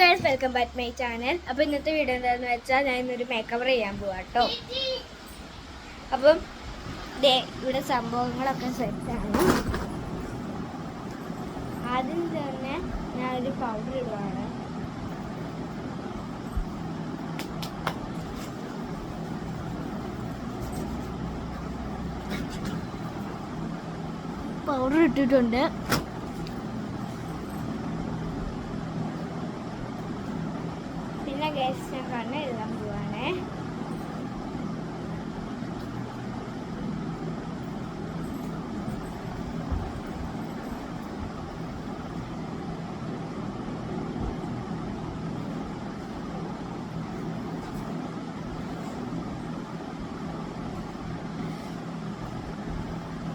Guys, welcome back my channel. അപ്പോൾ ഇന്നത്തെ video എന്താണെന്ന് വെച്ചാൽ ഞാൻ ഇന്നൊരു മേക്കപ്പ് ചെയ്യാൻ പോവാം കേട്ടോ. അപ്പം ഇവിടെ സംഭവങ്ങളൊക്കെ സെറ്റാണ്. ആദ്യം തന്നെ ഞാനൊരു പൗഡർ ഇടുവാണ്. പൗഡർ ഇട്ടിട്ടുണ്ട്. പിന്നെ ഗൈസ് ഞാൻ കണ്ണ് എഴുതാൻ പോവാണേ.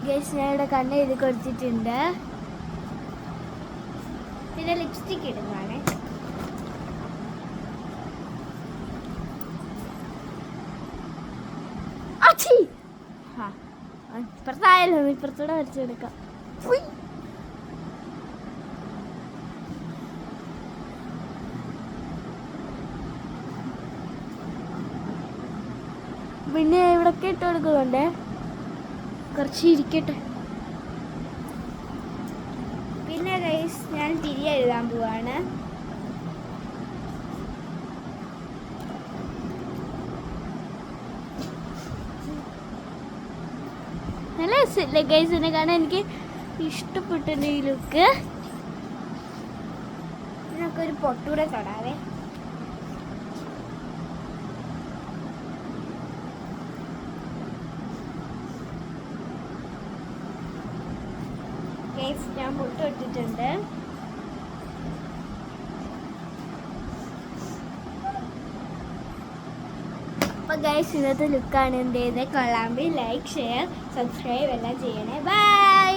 ഗൈസ് ഞാൻ ഇവിടെ കണ്ണ് എഴുതി കൊടുത്തിട്ടുണ്ട്. പിന്നെ ലിപ്സ്റ്റിക് ഇടുവാണേ. ഇപ്പുറത്തായാലോ, ഇപ്പുറത്തൂടെ വരച്ചെടുക്കാം. പിന്നെ ഇവിടൊക്കെ ഇട്ട് കൊടുക്കുന്നുണ്ട്, കുറച്ച് ഇരിക്കട്ടെ. പിന്നെ ഗൈസ് ഞാൻ തിരി എഴുതാൻ പോവാണ്. നല്ല രസമില്ലേ ഗൈസ്? എന്നെ കാണാൻ എനിക്ക് ഇഷ്ടപ്പെട്ടു ഈ ലുക്ക്. ഇതിനൊക്കെ ഒരു പൊട്ടൂടെ തൊടാവേ. ഗൈസ് ഞാൻ പൊട്ട് ഇട്ടിട്ടുണ്ട്. അപ്പോൾ ഗൈസ് ഇന്നത്തെ ലുക്കാണ്. എന്ത് ചെയ്തേ കൊള്ളാമെങ്കിൽ ലൈക്ക്, ഷെയർ, സബ്സ്ക്രൈബ് എല്ലാം ചെയ്യണേ. ബൈ.